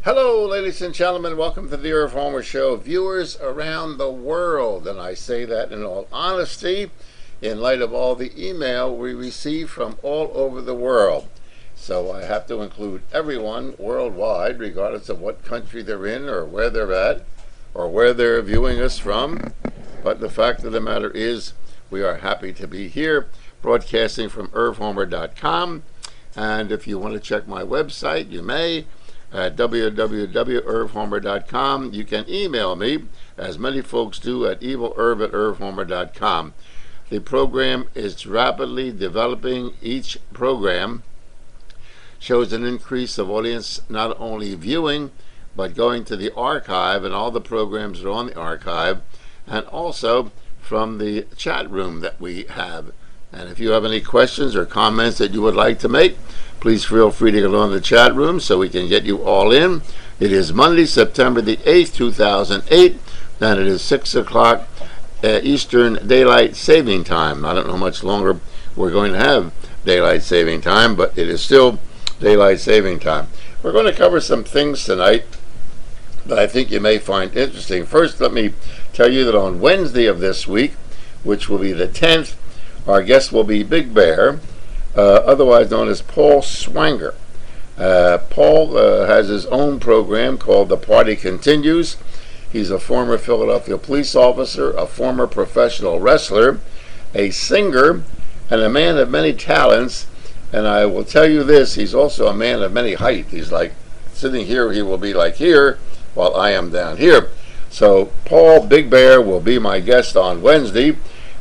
Hello, ladies and gentlemen. Welcome to the Irv Homer Show. Viewers around the world, and I say that in all honesty, in light of all the email we receive from all over the world. So I have to include everyone worldwide, regardless of what country they're in or where they're at or where they're viewing us from. But the fact of the matter is, we are happy to be here, broadcasting from irvhomer.com. And if you want to check my website, you may at www.irvhomer.com. You can email me, as many folks do, at evilerv@irvhomer.com. The program is rapidly developing. Each program shows an increase of audience, not only viewing, but going to the archive, and all the programs are on the archive, and also from the chat room that we have. And if you have any questions or comments that you would like to make, please feel free to get on the chat room so we can get you all in. It is Monday, September the 8th, 2008, and it is 6 o'clock Eastern Daylight Saving Time. I don't know how much longer we're going to have Daylight Saving Time, but it is still Daylight Saving Time. We're going to cover some things tonight that I think you may find interesting. First, let me tell you that on Wednesday of this week, which will be the 10th, our guest will be Big Bear, otherwise known as Paul Swanger. Paul has his own program called The Party Continues. He's a former Philadelphia police officer, a former professional wrestler, a singer, and a man of many talents. And I will tell you this, he's also a man of many height. He's like sitting here, he will be like here, while I am down here. So Paul Big Bear will be my guest on Wednesday.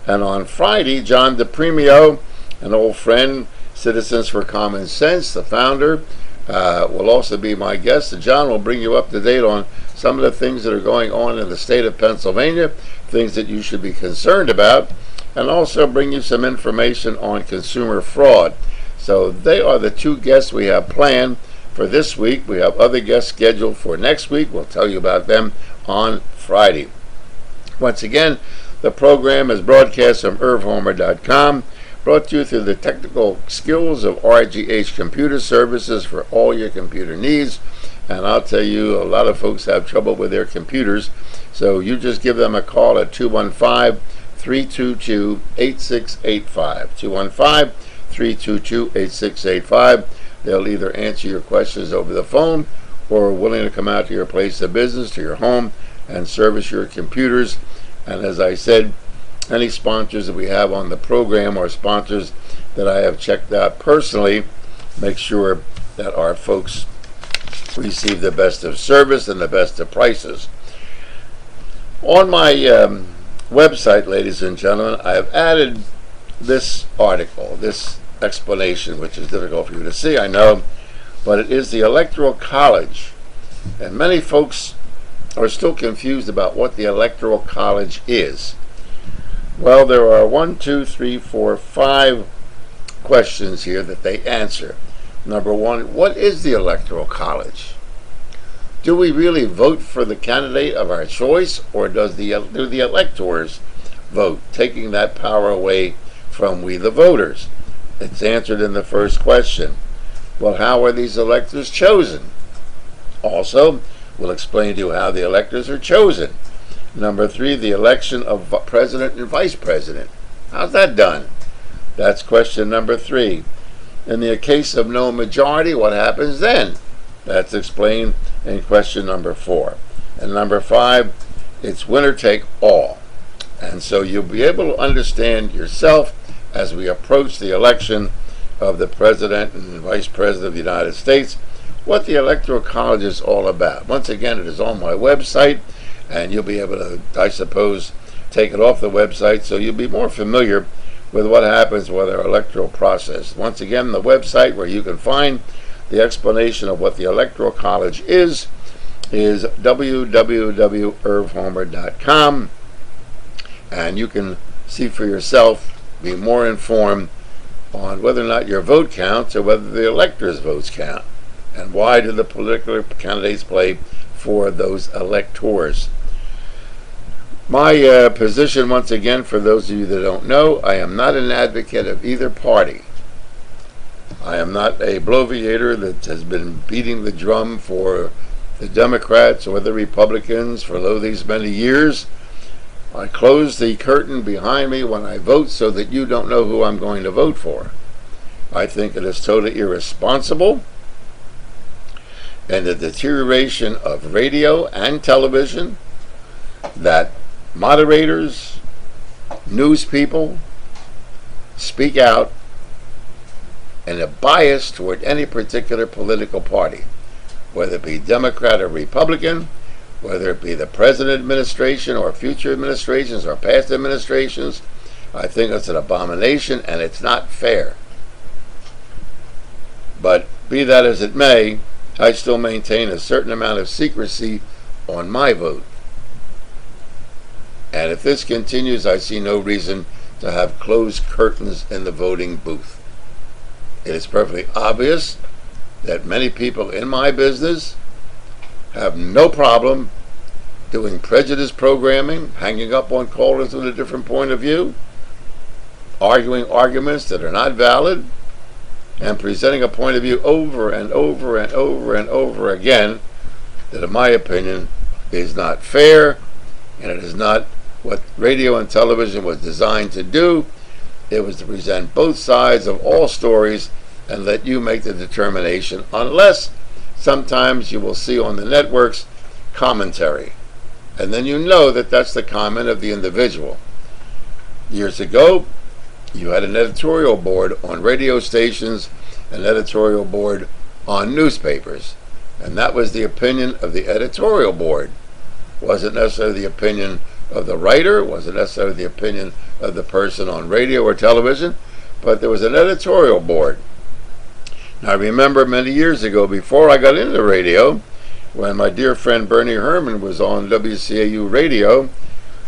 And on Friday, John DePremio, an old friend, Citizens for Common Sense, the founder, will also be my guest. And John will bring you up to date on some of the things that are going on in the state of Pennsylvania, things that you should be concerned about, and also bring you some information on consumer fraud. So they are the two guests we have planned for this week. We have other guests scheduled for next week. We'll tell you about them on Friday. Once again, the program is broadcast from irvhomer.com, brought to you through the technical skills of RGH Computer Services for all your computer needs. And I'll tell you, a lot of folks have trouble with their computers, so you just give them a call at 215-322-8685. 215-322-8685. They'll either answer your questions over the phone or are willing to come out to your place of business, to your home, and service your computers. And as I said, any sponsors that we have on the program are sponsors that I have checked out personally. Make sure that our folks receive the best of service and the best of prices. On my website, ladies and gentlemen, I have added this article, this explanation, which is difficult for you to see, I know, but it is the Electoral College. And many folks are still confused about what the Electoral College is. Well, there are 5 questions here that they answer. Number one, what is the Electoral College? Do we really vote for the candidate of our choice, or do the electors vote, taking that power away from we the voters? It's answered in the first question. Well, how are these electors chosen? Also, we'll explain to you how the electors are chosen. Number 3, the election of president and vice president. How's that done? That's question number 3. In the case of no majority, what happens then? That's explained in question number 4. And number 5, it's winner take all. And so you'll be able to understand yourself as we approach the election of the president and vice president of the United States, what the Electoral College is all about. Once again, it is on my website, and you'll be able to, I suppose, take it off the website so you'll be more familiar with what happens with our electoral process. Once again, the website where you can find the explanation of what the Electoral College is www.irvhomer.com, and you can see for yourself, be more informed on whether or not your vote counts or whether the electors' votes count, and why do the political candidates play for those electors. My position, once again, for those of you that don't know, I am not an advocate of either party. I am not a bloviator that has been beating the drum for the Democrats or the Republicans for these many years. I close the curtain behind me when I vote so that you don't know who I'm going to vote for. I think it is totally irresponsible, and the deterioration of radio and television that moderators, news people speak out in a bias toward any particular political party, whether it be Democrat or Republican, whether it be the present administration or future administrations or past administrations. I think it's an abomination and it's not fair. But be that as it may, I still maintain a certain amount of secrecy on my vote. And if this continues, I see no reason to have closed curtains in the voting booth. It is perfectly obvious that many people in my business have no problem doing prejudice programming, hanging up on callers with a different point of view, arguing arguments that are not valid, and presenting a point of view over and over and over and over again that, in my opinion, is not fair, and it is not what radio and television was designed to do. It was to present both sides of all stories and let you make the determination, unless sometimes you will see on the networks commentary. And then you know that that's the comment of the individual. Years ago, you had an editorial board on radio stations, an editorial board on newspapers. And that was the opinion of the editorial board. Wasn't necessarily the opinion of the writer, wasn't necessarily the opinion of the person on radio or television, but there was an editorial board. Now, I remember many years ago, before I got into radio, when my dear friend Bernie Herman was on WCAU radio,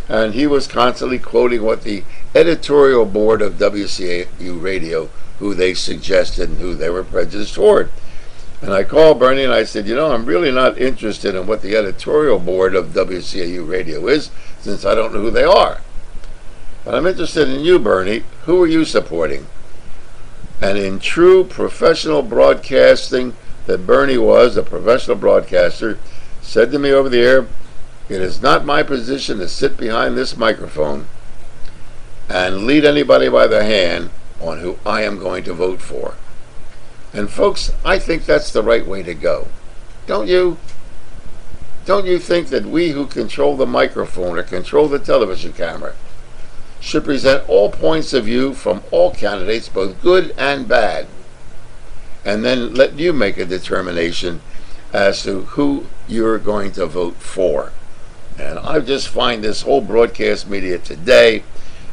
and he was constantly quoting what the editorial board of WCAU radio, who they suggested and who they were prejudiced toward. And I called Bernie and I said, I'm really not interested in what the editorial board of WCAU radio is, since I don't know who they are. But I'm interested in you, Bernie. Who are you supporting? And in true professional broadcasting that Bernie was, a professional broadcaster, said to me over the air, it is not my position to sit behind this microphone and lead anybody by the hand on who I am going to vote for. And folks, I think that's the right way to go. Don't you? Don't you think that we who control the microphone or control the television camera should present all points of view from all candidates, both good and bad, and then let you make a determination as to who you're going to vote for? And I just find this whole broadcast media today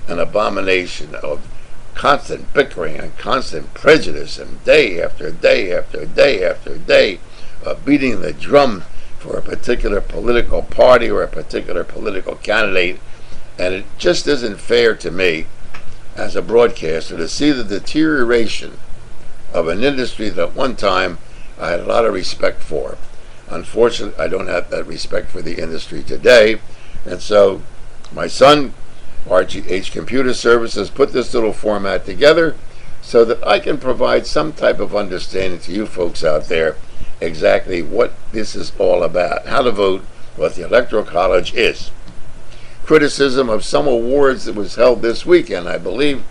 an abomination of constant bickering and constant prejudice, and day after day after day after day beating the drum for a particular political party or a particular political candidate. And it just isn't fair to me as a broadcaster to see the deterioration of an industry that at one time I had a lot of respect for. Unfortunately, I don't have that respect for the industry today. And so my son, RGH Computer Services, put this little format together so that I can provide some type of understanding to you folks out there exactly what this is all about, how to vote, what the Electoral College is. Criticism of some awards that was held this weekend, I believe,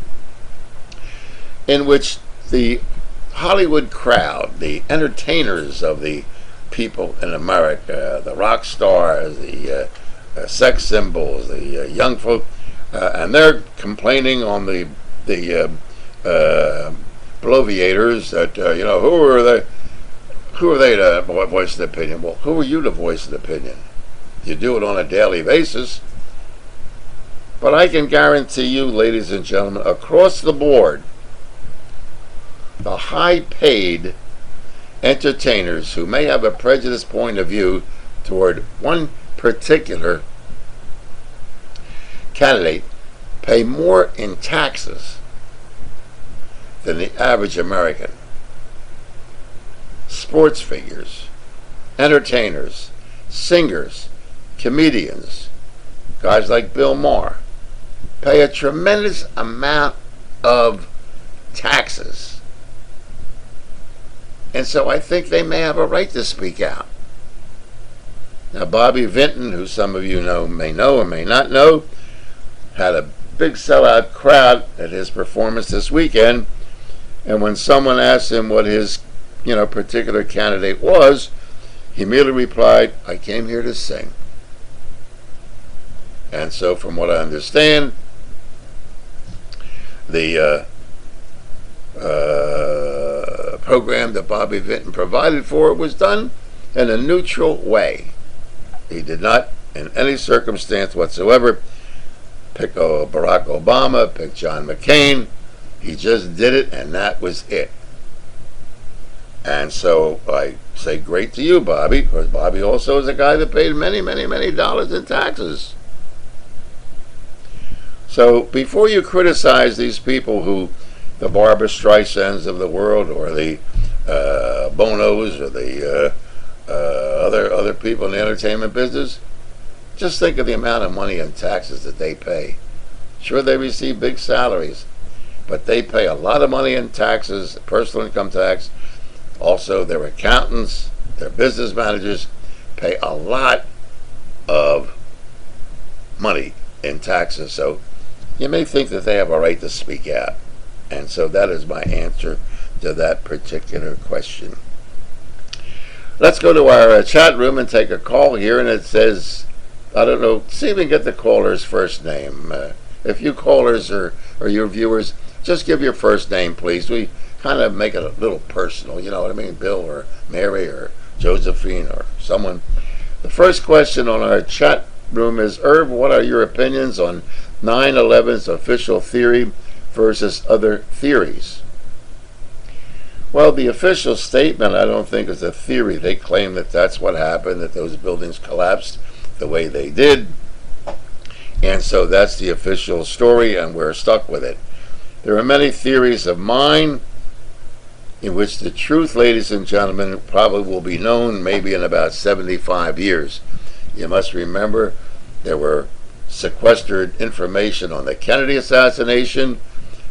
in which the Hollywood crowd, the entertainers of the people in America, the rock stars, the sex symbols, the young folk, and they're complaining on the bloviators that who are they to voice an opinion? Well, who are you to voice an opinion? You do it on a daily basis. But I can guarantee you, ladies and gentlemen, across the board, the high-paid entertainers who may have a prejudiced point of view toward one particular candidate pay more in taxes than the average American. Sports figures, entertainers, singers, comedians, guys like Bill Maher, pay a tremendous amount of taxes. And so I think they may have a right to speak out. Now, Bobby Vinton, who some of you know or may not know, had a big sellout crowd at his performance this weekend. And when someone asked him what his, particular candidate was, he merely replied, "I came here to sing." And so, from what I understand, the program that Bobby Vinton provided for was done in a neutral way. He did not, in any circumstance whatsoever, pick Barack Obama, pick John McCain. He just did it, and that was it. And so I say great to you, Bobby, because Bobby also is a guy that paid many, many, many dollars in taxes. So before you criticize these people who, the Barbra Streisands of the world, or the Bonos, or the other people in the entertainment business, just think of the amount of money in taxes that they pay. Sure, they receive big salaries, but they pay a lot of money in taxes, personal income tax. Also, their accountants, their business managers pay a lot of money in taxes. So you may think that they have a right to speak out. And so that is my answer to that particular question. Let's go to our chat room and take a call here. And it says, I don't know, see if we can get the caller's first name. If you callers or your viewers, just give your first name, please. We kind of make it a little personal, you know what I mean? Bill or Mary or Josephine or someone. The first question on our chat room is, Irv, what are your opinions on 9/11's official theory versus other theories? Well, the official statement, I don't think, is a theory. They claim that that's what happened, that those buildings collapsed the way they did. And so that's the official story, and we're stuck with it. There are many theories of mine in which the truth, ladies and gentlemen, probably will be known maybe in about 75 years. You must remember there were sequestered information on the Kennedy assassination.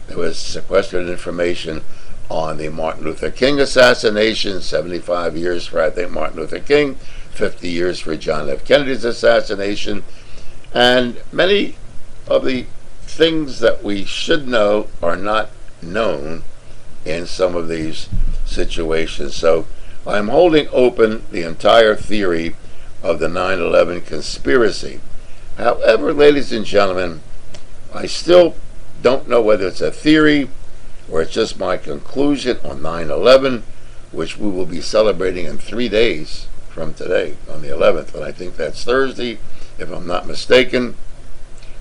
There was sequestered information on the Martin Luther King assassination, 75 years for, I think, Martin Luther King, 50 years for John F. Kennedy's assassination. And many of the things that we should know are not known in some of these situations. So I'm holding open the entire theory of the 9/11 conspiracy. However, ladies and gentlemen, I still don't know whether it's a theory or it's just my conclusion on 9/11, which we will be celebrating in 3 days from today, on the 11th, and I think that's Thursday, if I'm not mistaken.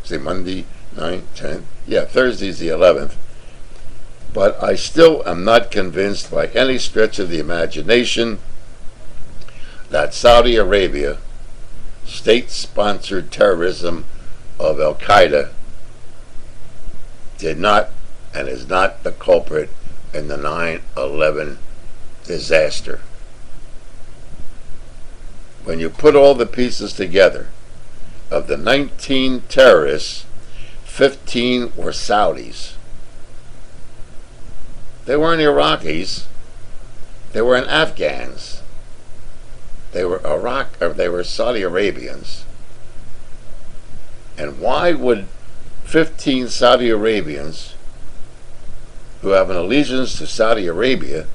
Say Monday, 9, 10, yeah, Thursday's the 11th. But I still am not convinced by any stretch of the imagination that Saudi Arabia, state-sponsored terrorism of Al-Qaeda, did not and is not the culprit in the 9/11 disaster. When you put all the pieces together, of the 19 terrorists, 15 were Saudis. They weren't Iraqis. They weren't Afghans. They were they were Saudi Arabians. And why would 15 Saudi Arabians who have an allegiance to Saudi Arabia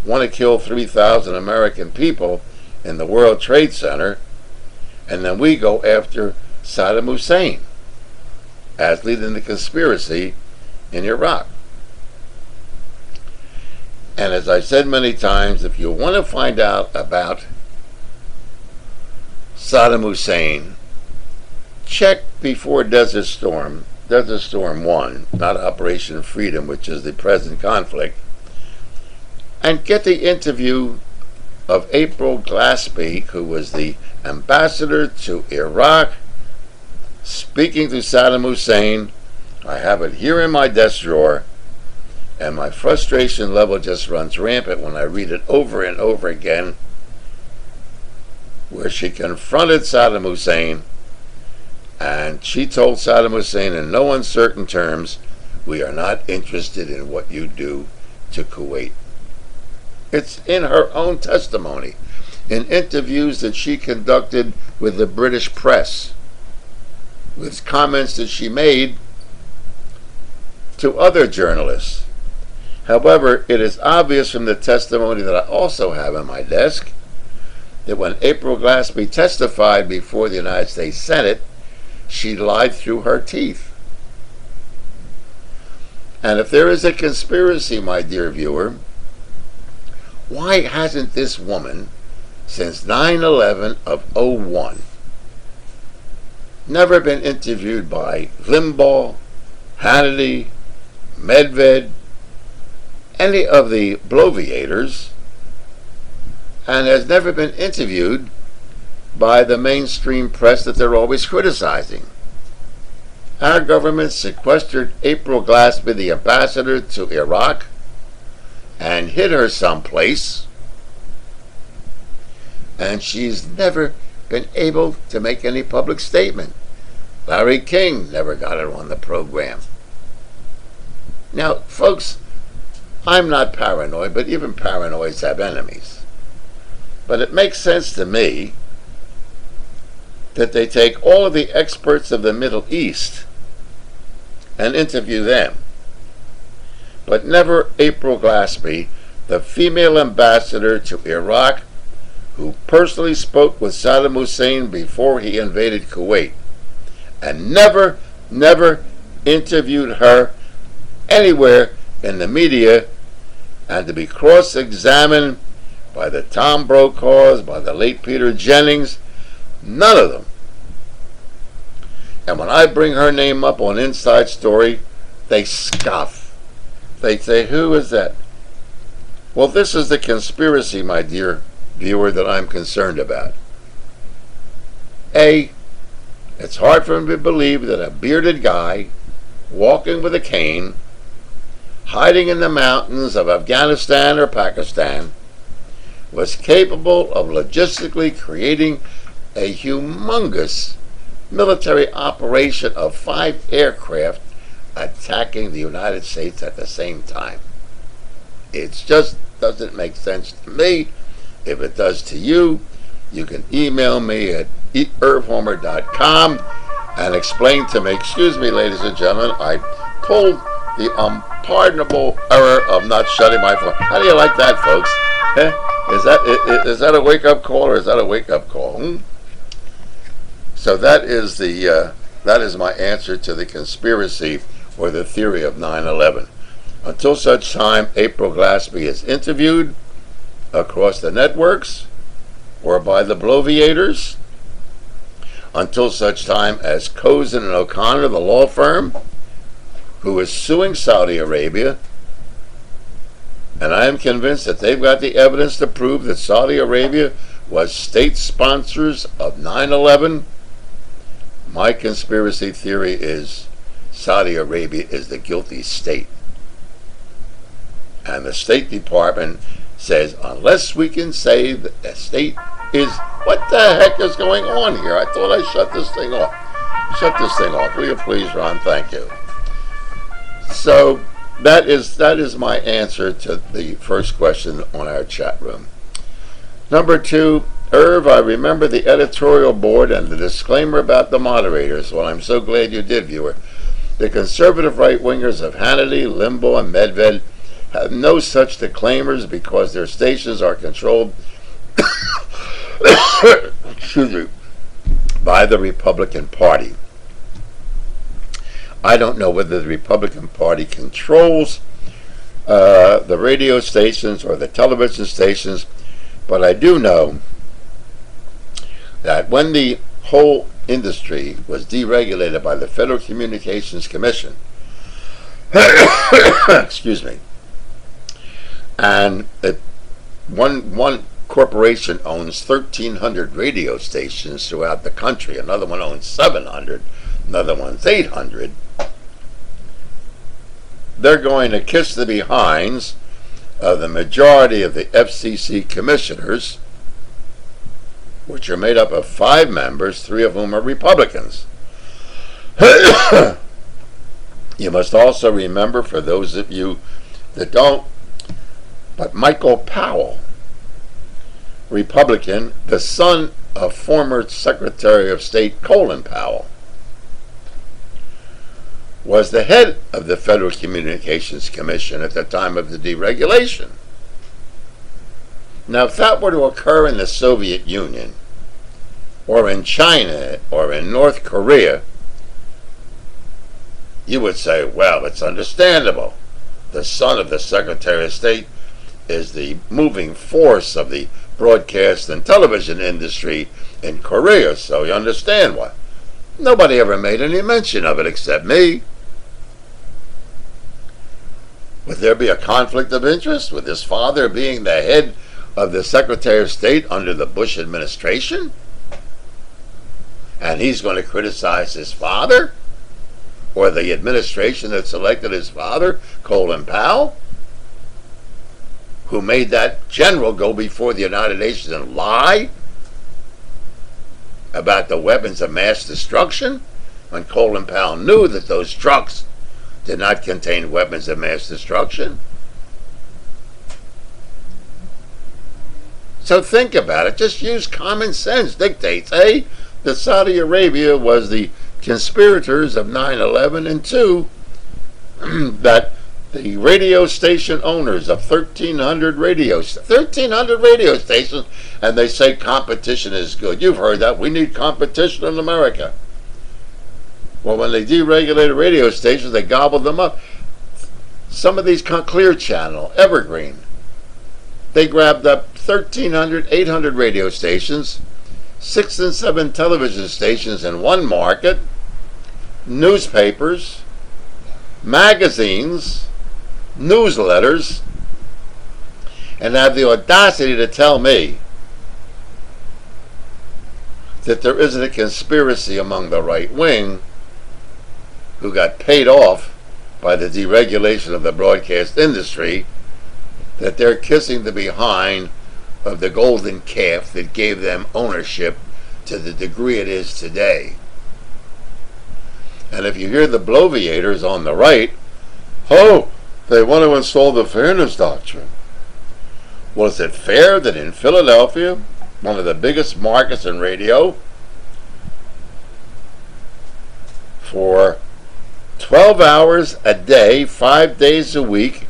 want to kill 3,000 American people in the World Trade Center, and then we go after Saddam Hussein as leading the conspiracy in Iraq? And as I've said many times, if you want to find out about Saddam Hussein, check before Desert Storm 1, not Operation Freedom, which is the present conflict, and get the interview of April Glaspie, who was the ambassador to Iraq, speaking to Saddam Hussein. I have it here in my desk drawer, and my frustration level just runs rampant when I read it over and over again, where she confronted Saddam Hussein, and she told Saddam Hussein in no uncertain terms, "We are not interested in what you do to Kuwait." It's in her own testimony. in interviews that she conducted with the British press, with comments that she made to other journalists. However, it is obvious from the testimony that I also have on my desk that when April Glaspie testified before the United States Senate, she lied through her teeth. And if there is a conspiracy, my dear viewer, why hasn't this woman, since 9/11 of '01, never been interviewed by Limbaugh, Hannity, Medved, any of the bloviators, and has never been interviewed by the mainstream press that they're always criticizing? Our government sequestered April Glaspie, the ambassador to Iraq, and hid her someplace, and she's never been able to make any public statement. Larry King never got her on the program. Now, folks, I'm not paranoid, but even paranoids have enemies. But it makes sense to me that they take all of the experts of the Middle East and interview them, but never April Glaspie, the female ambassador to Iraq, who personally spoke with Saddam Hussein before he invaded Kuwait, and never interviewed her anywhere in the media, and to be cross-examined by the Tom Brokaws, by the late Peter Jennings, none of them. And when I bring her name up on Inside Story, they scoff. They say, who is that? Well, this is the conspiracy, my dear viewer, that I'm concerned about. A, it's hard for me to believe that a bearded guy walking with a cane, hiding in the mountains of Afghanistan or Pakistan, was capable of logistically creating a humongous military operation of 5 aircraft attacking the United States at the same time. It just doesn't make sense to me. If it does to you, you can email me at irvhomer.com and explain to me, excuse me, ladies and gentlemen, I pulled the unpardonable error of not shutting my phone. How do you like that, folks? Is that a wake-up call, or is that a wake-up call? So that is my answer to the conspiracy or the theory of 9/11. Until such time April Glaspie is interviewed across the networks or by the bloviators, until such time as Cozen and O'Connor, the law firm, who is suing Saudi Arabia, and I am convinced that they've got the evidence to prove that Saudi Arabia was state sponsors of 9/11. My conspiracy theory is Saudi Arabia is the guilty state. And the State Department says, unless we can say that the state is... What the heck is going on here? I thought I shut this thing off. Shut this thing off. Will you please, Ron? Thank you. So that is my answer to the first question on our chat room. Number 2, Irv, I remember the editorial board and the disclaimer about the moderators. Well, I'm so glad you did, viewer. The conservative right-wingers of Hannity, Limbaugh, and Medved have no such disclaimers because their stations are controlled excuse me, by the Republican Party. I don't know whether the Republican Party controls the radio stations or the television stations, but I do know that when the whole industry was deregulated by the Federal Communications Commission, excuse me, and one corporation owns 1,300 radio stations throughout the country, another one owns 700, another one's 800, they're going to kiss the behinds of the majority of the FCC commissioners, which are made up of 5 members, 3 of whom are Republicans. You must also remember, for those of you that don't, but Michael Powell, Republican, the son of former Secretary of State Colin Powell, was the head of the Federal Communications Commission at the time of the deregulation. Now, if that were to occur in the Soviet Union, or in China, or in North Korea, you would say, well, it's understandable. The son of the Secretary of State is the moving force of the broadcast and television industry in Korea, so you understand why. Nobody ever made any mention of it except me. Would there be a conflict of interest with his father being the head of the Secretary of State under the Bush administration? And he's going to criticize his father? Or the administration that selected his father, Colin Powell? Who made that general go before the United Nations and lie about the weapons of mass destruction, when Colin Powell knew that those trucks did not contain weapons of mass destruction. So think about it. Just use common sense. Dictates, A, that Saudi Arabia was the conspirators of 9/11, and 2, that the radio station owners of 1,300 radio stations, and they say competition is good. You've heard that. We need competition in America. Well, when they deregulated radio stations, they gobbled them up. Some of these, Clear Channel, Evergreen, they grabbed up 1,300, 800 radio stations, 6 and 7 television stations in one market, newspapers, magazines, newsletters, and have the audacity to tell me that there isn't a conspiracy among the right wing who got paid off by the deregulation of the broadcast industry, that they're kissing the behind of the golden calf that gave them ownership to the degree it is today. And if you hear the bloviators on the right, they want to install the fairness doctrine. Well, is it fair that in Philadelphia, one of the biggest markets in radio, for 12 hours a day, 5 days a week,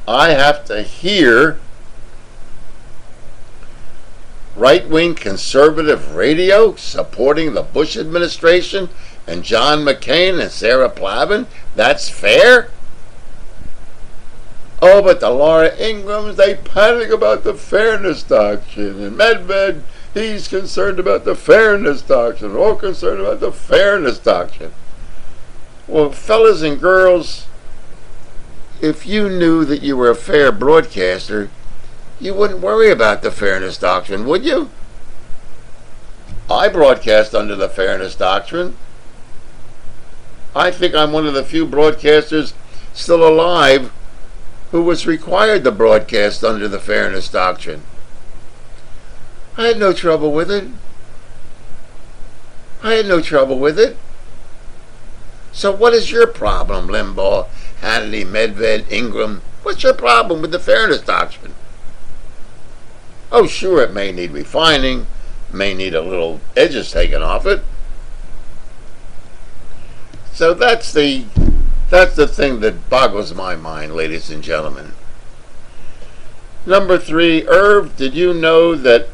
I have to hear right-wing conservative radio supporting the Bush administration and John McCain and Sarah Palin? That's fair? Oh, but the Laura Ingrams, they panic about the fairness doctrine. And Medved, he's concerned about the fairness doctrine. All concerned about the fairness doctrine. Well, fellas and girls, if you knew that you were a fair broadcaster, you wouldn't worry about the fairness doctrine, would you? I broadcast under the fairness doctrine. I think I'm one of the few broadcasters still alive who was required to broadcast under the fairness doctrine. I had no trouble with it. So what is your problem, Limbaugh, Hannity, Medved, Ingram? What's your problem with the fairness doctrine? Oh, sure, it may need refining, may need a little edges taken off it. So that's the thing that boggles my mind, ladies and gentlemen. Number 3, Irv, did you know that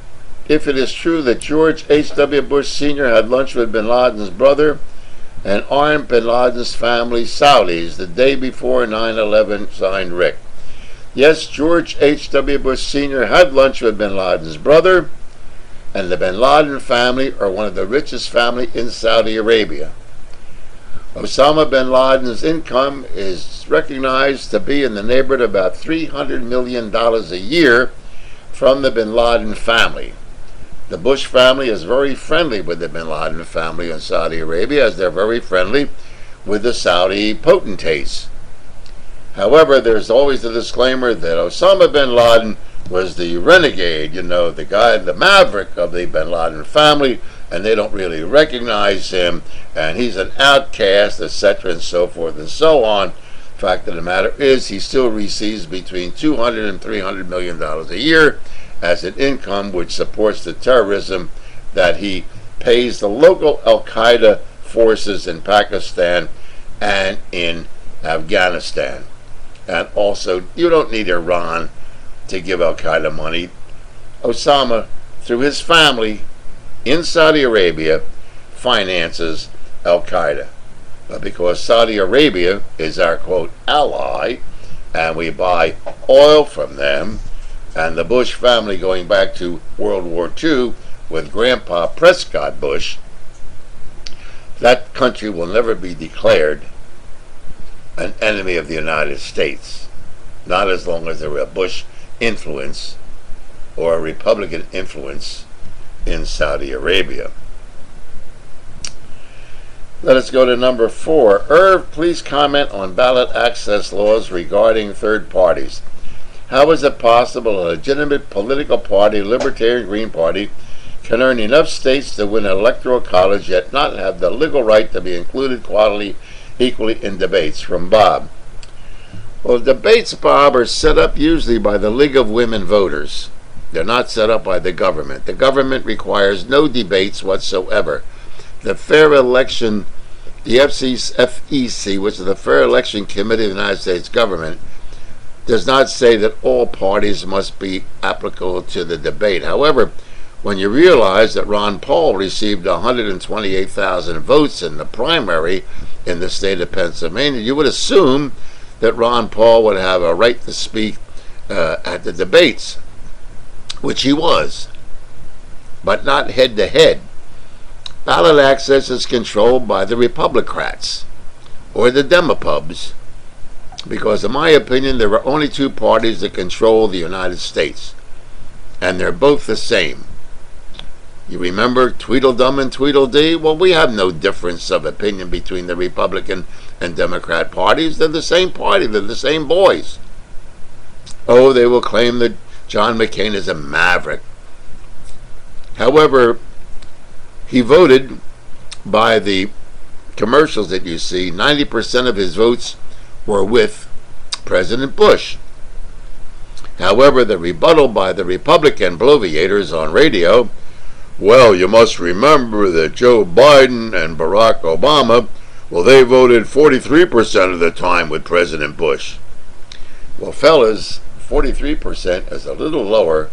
if it is true that George H.W. Bush Sr. had lunch with bin Laden's brother and armed bin Laden's family, Saudis, the day before 9/11, signed Rick? Yes, George H.W. Bush Sr. had lunch with bin Laden's brother, and the bin Laden family are one of the richest families in Saudi Arabia. Osama bin Laden's income is recognized to be in the neighborhood of about $300 million a year from the bin Laden family. The Bush family is very friendly with the bin Laden family in Saudi Arabia, as they're very friendly with the Saudi potentates. However, there's always the disclaimer that Osama bin Laden was the renegade, the guy, the maverick of the bin Laden family, and they don't really recognize him, and he's an outcast, etc., and so forth and so on. Fact of the matter is, he still receives between $200 and $300 million a year, as an income which supports the terrorism that he pays the local Al-Qaeda forces in Pakistan and in Afghanistan. And also, you don't need Iran to give Al-Qaeda money. Osama, through his family in Saudi Arabia, finances Al-Qaeda. But because Saudi Arabia is our, quote, ally, and we buy oil from them, and the Bush family going back to World War II with Grandpa Prescott Bush, that country will never be declared an enemy of the United States. Not as long as there were a Bush influence or a Republican influence in Saudi Arabia. Let us go to number 4. Irv, please comment on ballot access laws regarding third parties. How is it possible a legitimate political party, Libertarian Green Party, can earn enough states to win an electoral college yet not have the legal right to be included equally in debates? From Bob. Well, debates, Bob, are set up usually by the League of Women Voters. They're not set up by the government. The government requires no debates whatsoever. The Fair Election, the FEC, which is the Fair Election Committee of the United States government, does not say that all parties must be applicable to the debate. However, when you realize that Ron Paul received 128,000 votes in the primary in the state of Pennsylvania, you would assume that Ron Paul would have a right to speak at the debates, which he was, but not head-to-head. Ballot access is controlled by the Republicrats, or the Demopubs, because in my opinion there are only two parties that control the United States, and they're both the same. You remember Tweedledum and Tweedledee? Well, we have no difference of opinion between the Republican and Democrat parties. They're the same party. They're the same boys. Oh, they will claim that John McCain is a maverick. However, he voted by the commercials that you see. 90% of his votes were with President Bush. However, the rebuttal by the Republican bloviators on radio, well, you must remember that Joe Biden and Barack Obama, well, they voted 43% of the time with President Bush. Well, fellas, 43% is a little lower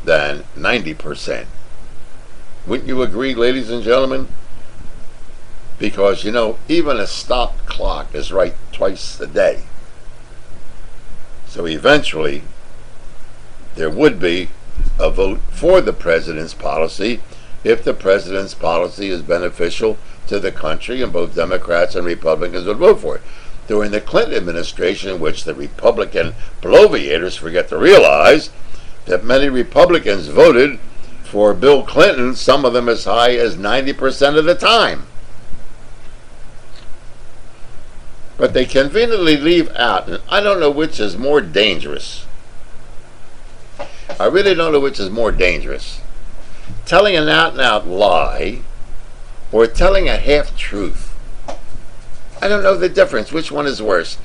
than 90%. Wouldn't you agree, ladies and gentlemen? Because, you know, even a stopped clock is right twice a day. So eventually, there would be a vote for the president's policy if the president's policy is beneficial to the country, and both Democrats and Republicans would vote for it. During the Clinton administration, which the Republican bloviators forget to realize that many Republicans voted for Bill Clinton, some of them as high as 90% of the time. But they conveniently leave out, and I don't know which is more dangerous. I really don't know which is more dangerous. Telling an out-and-out lie or telling a half-truth. I don't know the difference. Which one is worse?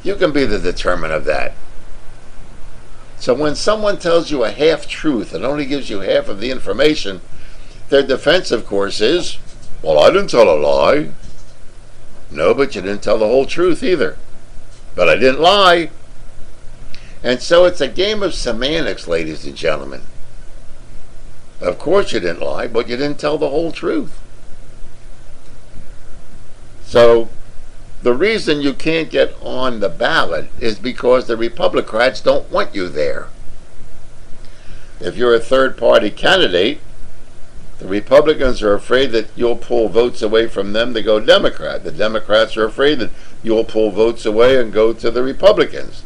You can be the determinant of that. So when someone tells you a half-truth and only gives you half of the information, their defense, of course, is, well, I didn't tell a lie. No, but you didn't tell the whole truth either. But I didn't lie. And so it's a game of semantics, ladies and gentlemen. Of course you didn't lie, but you didn't tell the whole truth. So the reason you can't get on the ballot is because the Republicrats don't want you there. If you're a third-party candidate, the Republicans are afraid that you'll pull votes away from them to go Democrat. The Democrats are afraid that you'll pull votes away and go to the Republicans.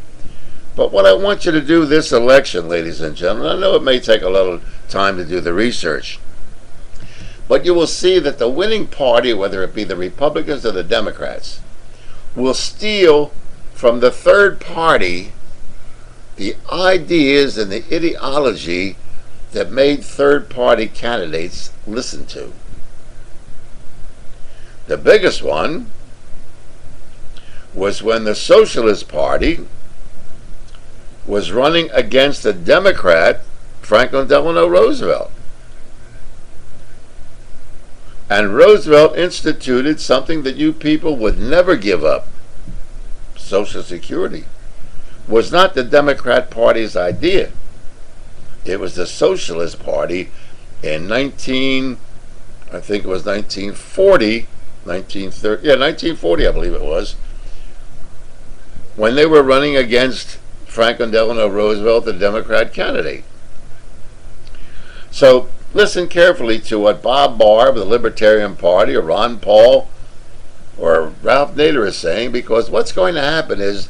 But what I want you to do this election, ladies and gentlemen, I know it may take a little time to do the research, but you will see that the winning party, whether it be the Republicans or the Democrats, will steal from the third party the ideas and the ideology that made third-party candidates listen to. The biggest one was when the Socialist Party was running against a Democrat Franklin Delano Roosevelt. And Roosevelt instituted something that you people would never give up. Social Security was not the Democrat Party's idea. It was the Socialist Party in 1940, 1940, I believe it was, when they were running against Franklin Delano Roosevelt, the Democrat candidate. So listen carefully to what Bob Barr of the Libertarian Party, or Ron Paul, or Ralph Nader is saying, because what's going to happen is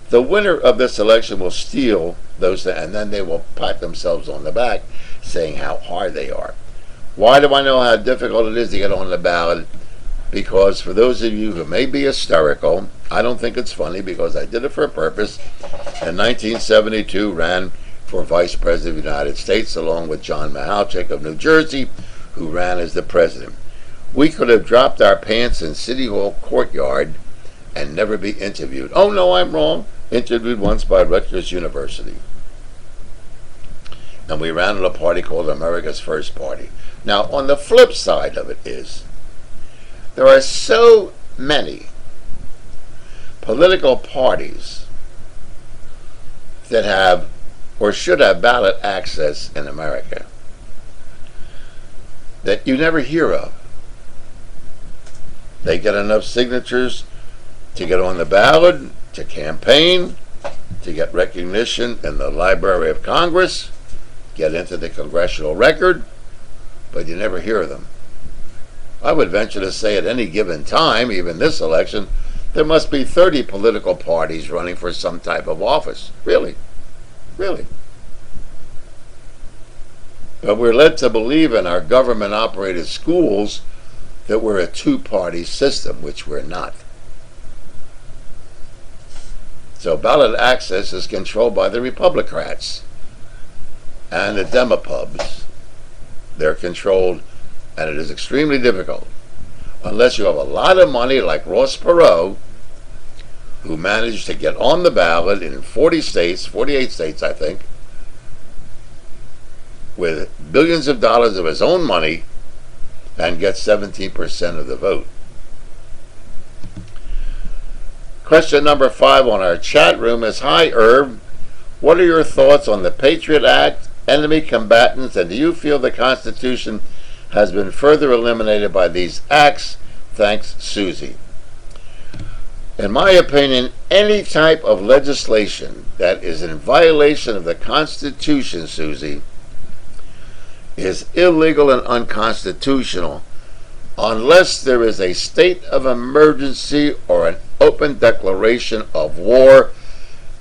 the winner of this election will steal those things, and then they will pat themselves on the back saying how hard they are. Why do I know how difficult it is to get on the ballot? Because for those of you who may be hysterical, I don't think it's funny because I did it for a purpose. In 1972, ran for Vice President of the United States along with John Mahalchik of New Jersey, who ran as the president. We could have dropped our pants in City Hall courtyard and never be interviewed. Oh no, I'm wrong. Interviewed once by Rutgers University. And we ran in a party called America's First Party. Now, on the flip side of it is, there are so many political parties that have or should have ballot access in America that you never hear of. They get enough signatures to get on the ballot, to campaign, to get recognition in the Library of Congress, get into the congressional record, but you never hear of them. I would venture to say at any given time, even this election, there must be 30 political parties running for some type of office. Really. Really. But we're led to believe in our government-operated schools that we're a two-party system, which we're not. So ballot access is controlled by the Republicrats and the Demopubs. They're controlled, and it is extremely difficult unless you have a lot of money like Ross Perot, who managed to get on the ballot in 48 states, I think, with billions of dollars of his own money and get 17% of the vote. Question number 5 on our chat room is, hi Irv, what are your thoughts on the Patriot Act, enemy combatants, and do you feel the Constitution has been further eliminated by these acts? Thanks, Susie. In my opinion, any type of legislation that is in violation of the Constitution, Susie, is illegal and unconstitutional unless there is a state of emergency or an open declaration of war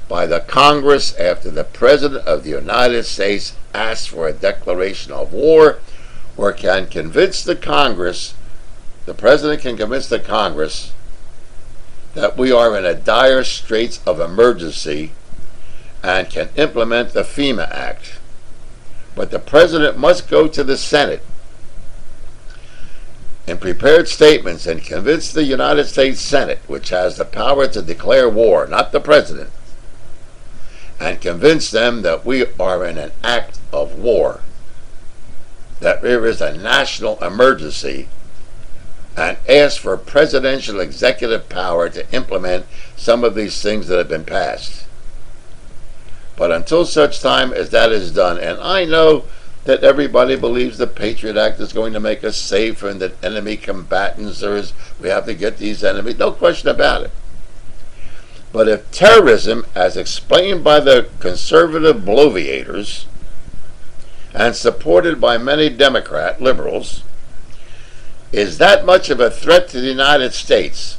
by the Congress after the President of the United States asks for a declaration of war, or can convince the Congress, the President can convince the Congress that we are in a dire straits of emergency and can implement the FEMA Act. But the President must go to the Senate in prepared statements and convince the United States Senate, which has the power to declare war, not the President, and convince them that we are in an act of war, that there is a national emergency, and ask for presidential executive power to implement some of these things that have been passed. But until such time as that is done, and I know that everybody believes the Patriot Act is going to make us safer and that enemy combatants, we have to get these enemies, no question about it. But if terrorism, as explained by the conservative bloviators and supported by many Democrat liberals, is that much of a threat to the United States,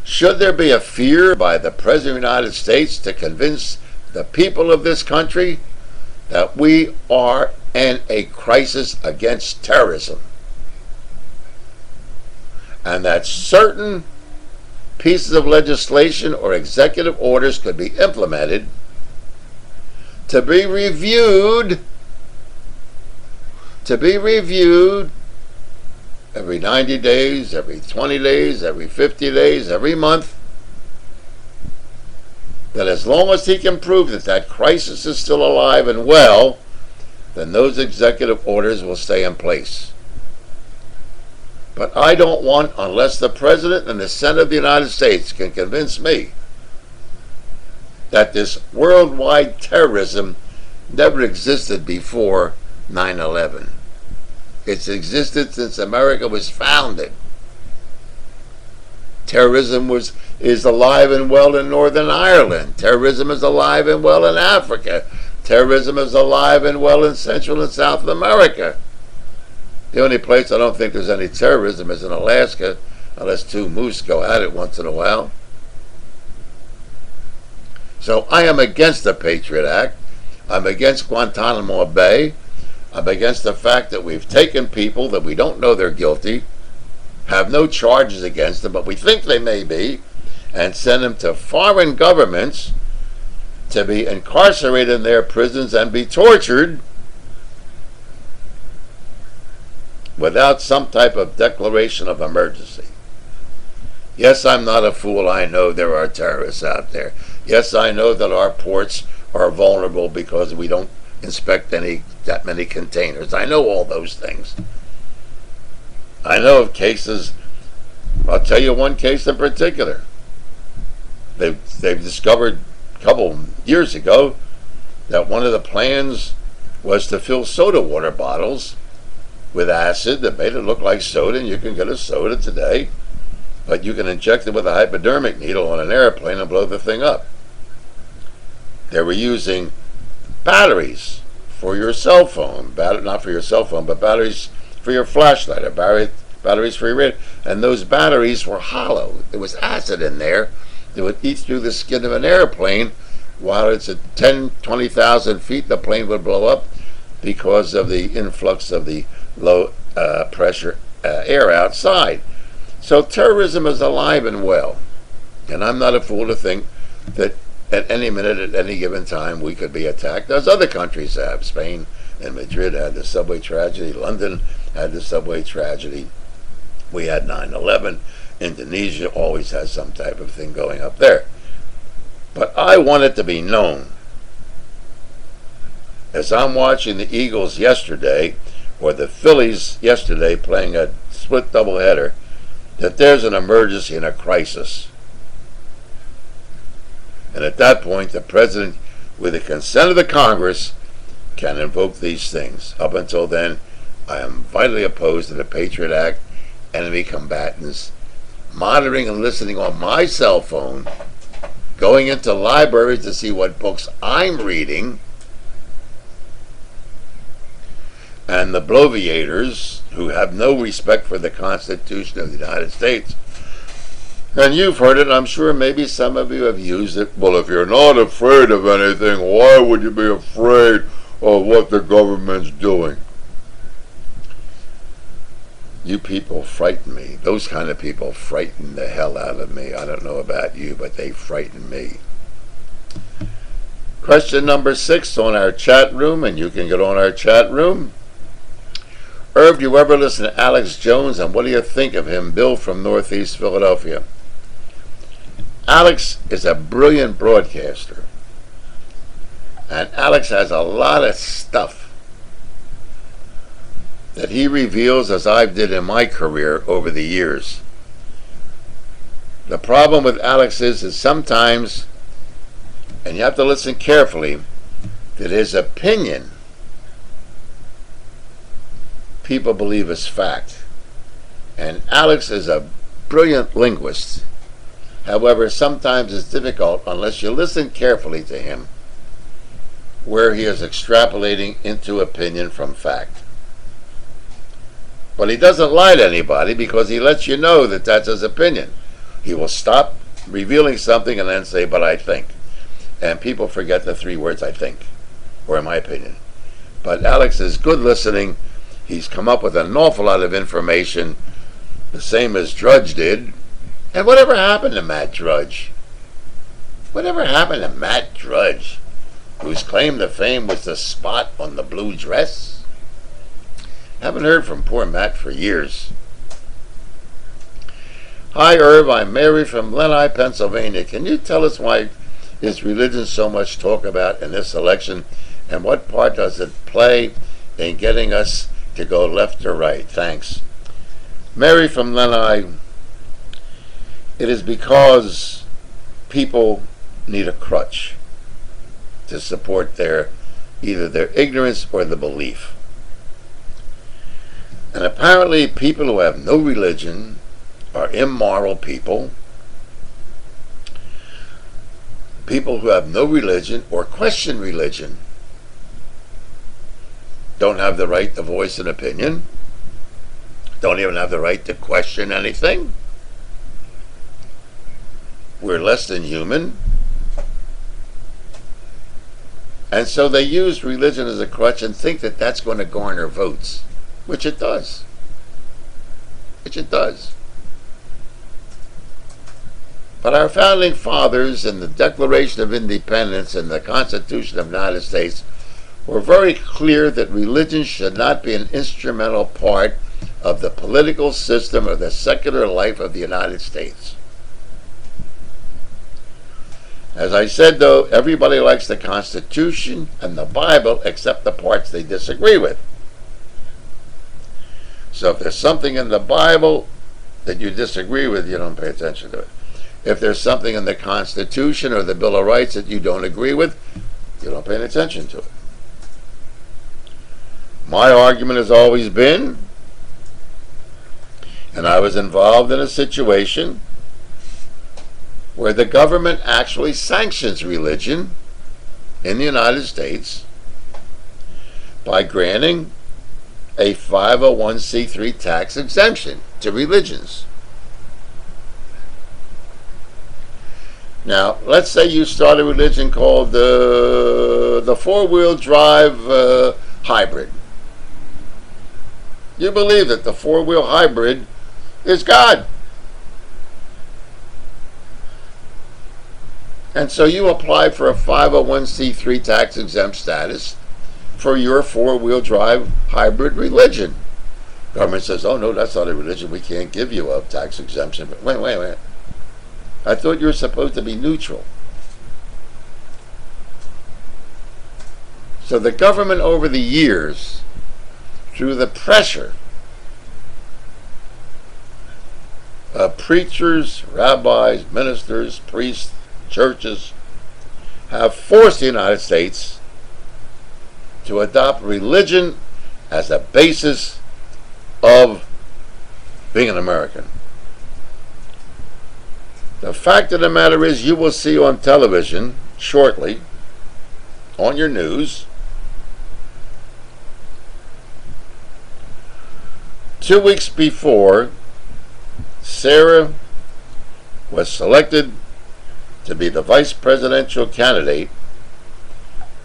should there be a fear by the President of the United States to convince the people of this country that we are in a crisis against terrorism, and that certain pieces of legislation or executive orders could be implemented to be reviewed every 90 days, every 20 days, every 50 days, every month, that as long as he can prove that that crisis is still alive and well, then those executive orders will stay in place. But I don't want, unless the President and the Senate of the United States can convince me that this worldwide terrorism never existed before 9/11. It's existed since America was founded. Terrorism is alive and well in Northern Ireland. Terrorism is alive and well in Africa. Terrorism is alive and well in Central and South America. The only place I don't think there's any terrorism is in Alaska, unless two moose go at it once in a while. So I am against the Patriot Act. I'm against Guantanamo Bay. I'm against the fact that we've taken people that we don't know they're guilty, have no charges against them, but we think they may be, and send them to foreign governments to be incarcerated in their prisons and be tortured without some type of declaration of emergency. Yes, I'm not a fool. I know there are terrorists out there. Yes, I know that our ports are vulnerable because we don't inspect that many containers. I know all those things. I know of cases. I'll tell you one case in particular. They've discovered a couple years ago that one of the plans was to fill soda water bottles with acid that made it look like soda, and you can get a soda today, but you can inject it with a hypodermic needle on an airplane and blow the thing up. They were using batteries for your cell phone, not for your cell phone, but batteries for your flashlight, or batteries for your radio, and those batteries were hollow. There was acid in there that would eat through the skin of an airplane. While it's at 10, 20,000 feet, the plane would blow up because of the influx of the low pressure air outside. So terrorism is alive and well, and I'm not a fool to think that at any minute, at any given time, we could be attacked, as other countries have. Spain and Madrid had the subway tragedy. London had the subway tragedy. We had 9/11. Indonesia always has some type of thing going up there. But I want it to be known, as I'm watching the Eagles yesterday, or the Phillies yesterday playing a split doubleheader, that there's an emergency and a crisis. And at that point, the President, with the consent of the Congress, can invoke these things. Up until then, I am vitally opposed to the Patriot Act, enemy combatants, monitoring and listening on my cell phone, going into libraries to see what books I'm reading, and the bloviators who have no respect for the Constitution of the United States. And you've heard it, I'm sure maybe some of you have used it. Well, if you're not afraid of anything, why would you be afraid of what the government's doing? You people frighten me. Those kind of people frighten the hell out of me. I don't know about you, but they frighten me. Question number 6 on our chat room, and you can get on our chat room. Irv, do you ever listen to Alex Jones, and what do you think of him? Bill from Northeast Philadelphia. Alex is a brilliant broadcaster, and Alex has a lot of stuff that he reveals, as I did in my career over the years. The problem with Alex is sometimes, and you have to listen carefully, that his opinion people believe is fact. And Alex is a brilliant linguist. However, sometimes it's difficult, unless you listen carefully to him, where he is extrapolating into opinion from fact. But he doesn't lie to anybody, because he lets you know that that's his opinion. He will stop revealing something and then say, but I think. And people forget the 3 words, I think, or in my opinion. But Alex is good listening. He's come up with an awful lot of information, the same as Drudge did. And whatever happened to Matt Drudge? Whatever happened to Matt Drudge, whose claim to fame was the spot on the blue dress? Haven't heard from poor Matt for years. Hi, Irv. I'm Mary from Lenai, Pennsylvania. Can you tell us why is religion so much talk about in this election, and what part does it play in getting us to go left or right? Thanks. Mary from Lenai, it is because people need a crutch to support either their ignorance or the belief. And apparently people who have no religion are immoral people. People who have no religion or question religion don't have the right to voice an opinion, don't even have the right to question anything. We're less than human. And so they use religion as a crutch and think that that's going to garner votes, which it does. But our founding fathers in the Declaration of Independence and the Constitution of the United States were very clear that religion should not be an instrumental part of the political system or the secular life of the United States. As I said, though, everybody likes the Constitution and the Bible except the parts they disagree with. So if there's something in the Bible that you disagree with, you don't pay attention to it. If there's something in the Constitution or the Bill of Rights that you don't agree with, you don't pay any attention to it. My argument has always been, and I was involved in a situation where the government actually sanctions religion in the United States by granting a 501c3 tax exemption to religions. Now, let's say you start a religion called the four-wheel drive hybrid. You believe that the four-wheel hybrid is God. And so you apply for a 501c3 tax exempt status for your four-wheel drive hybrid religion. Government says, oh no, that's not a religion, we can't give you a tax exemption. But wait. I thought you were supposed to be neutral. So the government over the years, through the pressure of preachers, rabbis, ministers, priests, churches, have forced the United States to adopt religion as a basis of being an American. The fact of the matter is, you will see on television shortly, on your news, 2 weeks before Sarah was selected to be the vice presidential candidate,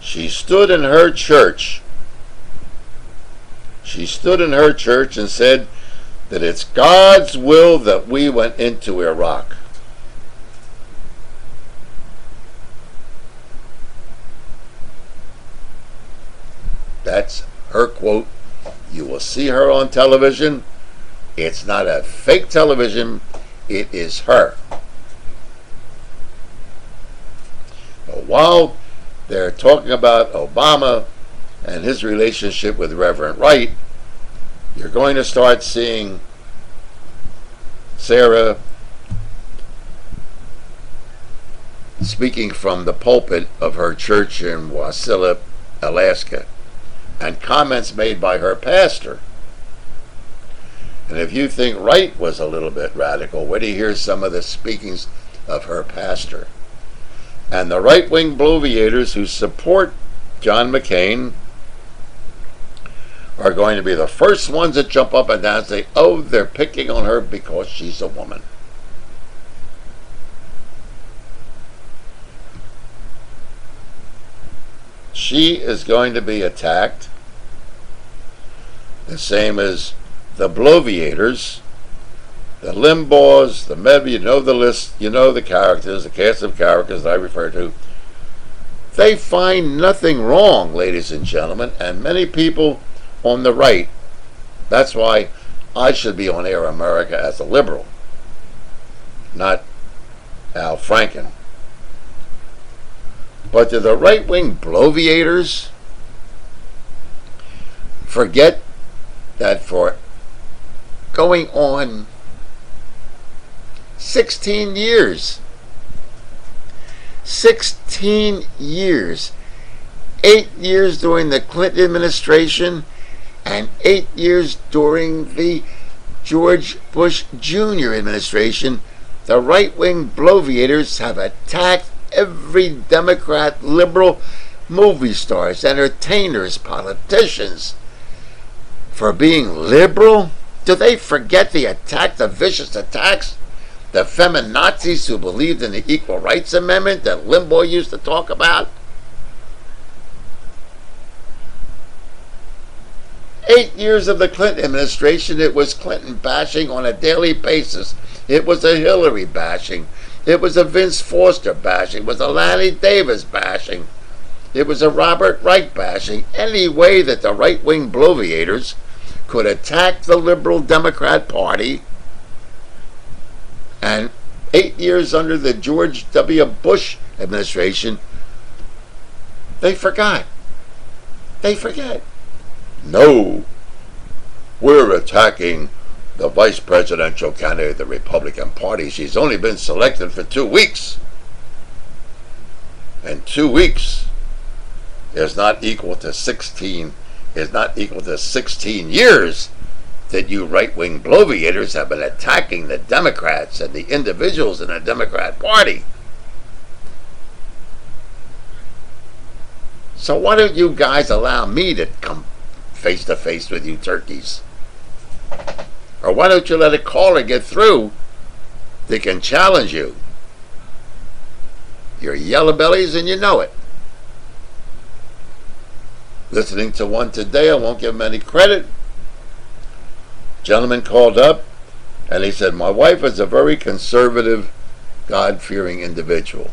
she stood in her church. She stood in her church and said that it's God's will that we went into Iraq. That's her quote. You will see her on television. It's not a fake television. It is her. But while they're talking about Obama and his relationship with Reverend Wright, you're going to start seeing Sarah speaking from the pulpit of her church in Wasilla, Alaska, and comments made by her pastor. And if you think Wright was a little bit radical, wait till you hear some of the speakings of her pastor. And the right-wing bloviators who support John McCain are going to be the first ones that jump up and down and say, oh, they're picking on her because she's a woman. She is going to be attacked the same as the bloviators, the Limbaughs, the Medved, you know the list, you know the characters, the cast of characters that I refer to. They find nothing wrong, ladies and gentlemen, and many people on the right. That's why I should be on Air America as a liberal, not Al Franken. But do the right-wing bloviators forget that for going on 16 years, 16 years, 8 years during the Clinton administration and 8 years during the George Bush Jr. administration, the right-wing bloviators have attacked every Democrat, liberal, movie stars, entertainers, politicians for being liberal. Do they forget the attack, the vicious attacks, the feminazis who believed in the Equal Rights Amendment that Limbaugh used to talk about? 8 years of the Clinton administration, it was Clinton bashing on a daily basis. It was a Hillary bashing. It was a Vince Foster bashing. It was a Lanny Davis bashing. It was a Robert Reich bashing. Any way that the right-wing bloviators could attack the liberal Democrat Party. And 8 years under the George W. Bush administration, they forgot. They forget. No, we're attacking the vice presidential candidate of the Republican Party. She's only been selected for 2 weeks. And 2 weeks is not equal to 16 years that you right-wing bloviators have been attacking the Democrats and the individuals in the Democrat Party. So why don't you guys allow me to come face to face with you turkeys? Or why don't you let a caller get through that can challenge you? You're yellow bellies and you know it. Listening to one today, I won't give him any credit. Gentleman called up and he said, my wife is a very conservative, God-fearing individual.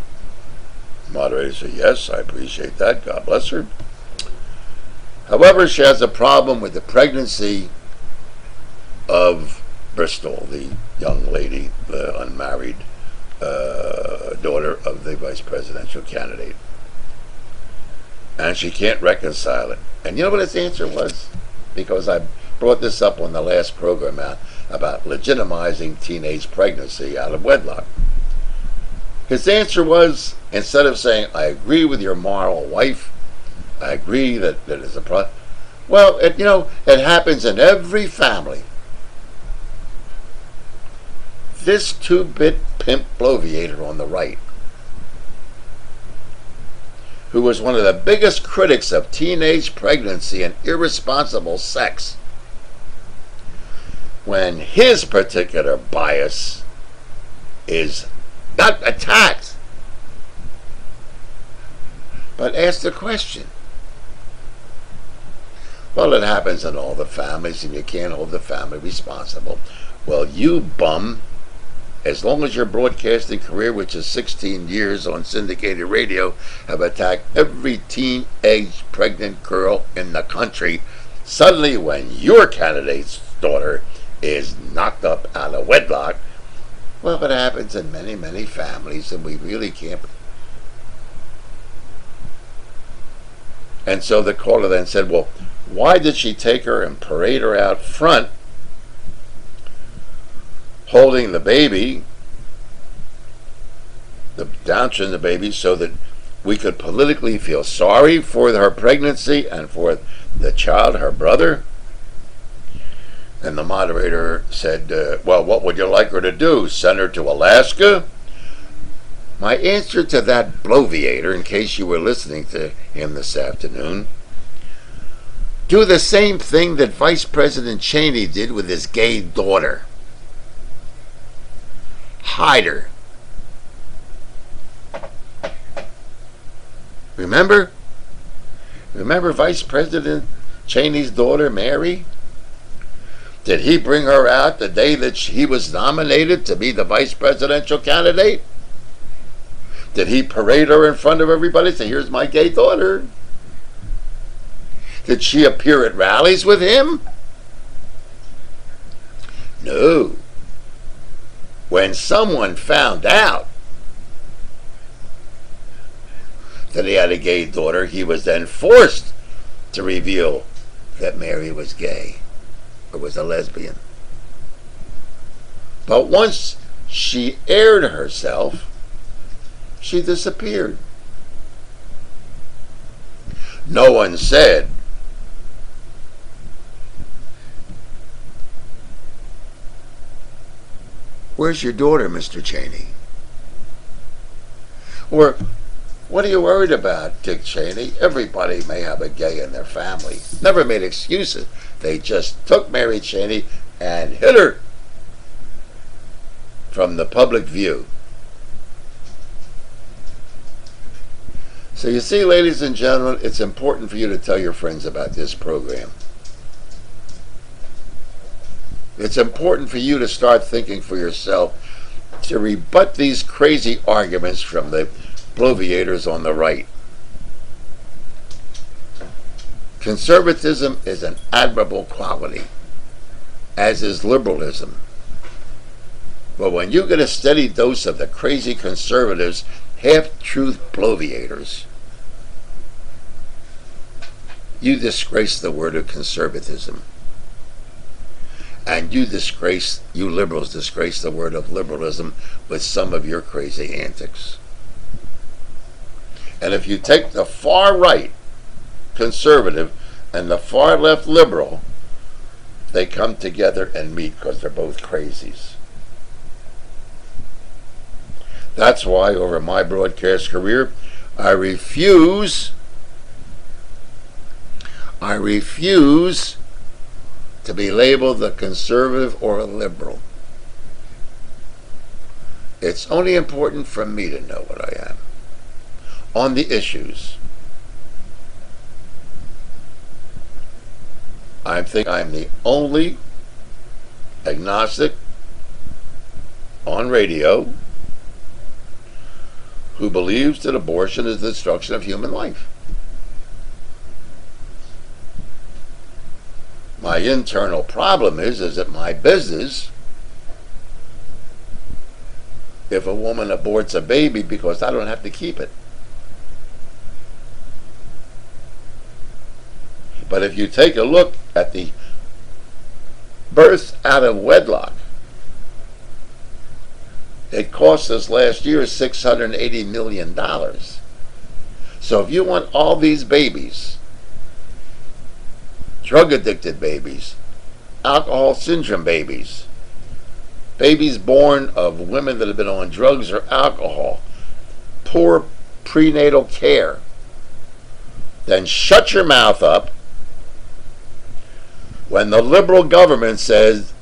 Moderator said, yes, I appreciate that. God bless her. However, she has a problem with the pregnancy of Bristol, the young lady, the unmarried daughter of the vice presidential candidate. And she can't reconcile it. And you know what his answer was? Because I brought this up on the last program out about legitimizing teenage pregnancy out of wedlock. His answer was, instead of saying, I agree with your moral wife, I agree that it's a problem. Well, it happens in every family. This two-bit pimp bloviator on the right, who was one of the biggest critics of teenage pregnancy and irresponsible sex, when his particular bias is not attacked, but asked the question. Well, it happens in all the families, and you can't hold the family responsible. Well, you bum, as long as your broadcasting career, which is 16 years on syndicated radio, have attacked every teenage pregnant girl in the country, suddenly when your candidate's daughter is knocked up out of wedlock, well, it happens in many, many families, and we really can't. And so the caller then said, well, why did she take her and parade her out front holding the baby, the Down syndrome baby, so that we could politically feel sorry for her pregnancy and for the child, her brother? And the moderator said, well, what would you like her to do? Send her to Alaska? My answer to that bloviator, in case you were listening to him this afternoon, do the same thing that Vice President Cheney did with his gay daughter. Hide her. Remember Vice President Cheney's daughter, Mary? Did he bring her out the day that he was nominated to be the vice presidential candidate? Did he parade her in front of everybody and say, here's my gay daughter? Did she appear at rallies with him? No. When someone found out that he had a gay daughter, he was then forced to reveal that Mary was gay or was a lesbian. But once she aired herself, she disappeared. No one said, "Where's your daughter, Mr. Cheney?" Or, "What are you worried about, Dick Cheney? Everybody may have a gay in their family." Never made excuses. They just took Mary Cheney and hid her from the public view. So you see, ladies and gentlemen, it's important for you to tell your friends about this program. It's important for you to start thinking for yourself to rebut these crazy arguments from the bloviators on the right. Conservatism is an admirable quality, as is liberalism. But when you get a steady dose of the crazy conservatives, half-truth bloviators, you disgrace the word of conservatism. And you liberals disgrace the word of liberalism with some of your crazy antics. And if you take the far right conservative and the far left liberal, they come together and meet because they're both crazies. That's why over my broadcast career, I refuse to be labeled a conservative or a liberal. It's only important for me to know what I am on the issues. I think I'm the only agnostic on radio who believes that abortion is the destruction of human life. My internal problem is that my business, if a woman aborts a baby, because I don't have to keep it. But if you take a look at the births out of wedlock, it cost us last year $680 million. So if you want all these babies, drug-addicted babies, alcohol syndrome babies, babies born of women that have been on drugs or alcohol, poor prenatal care, then shut your mouth up when the liberal government says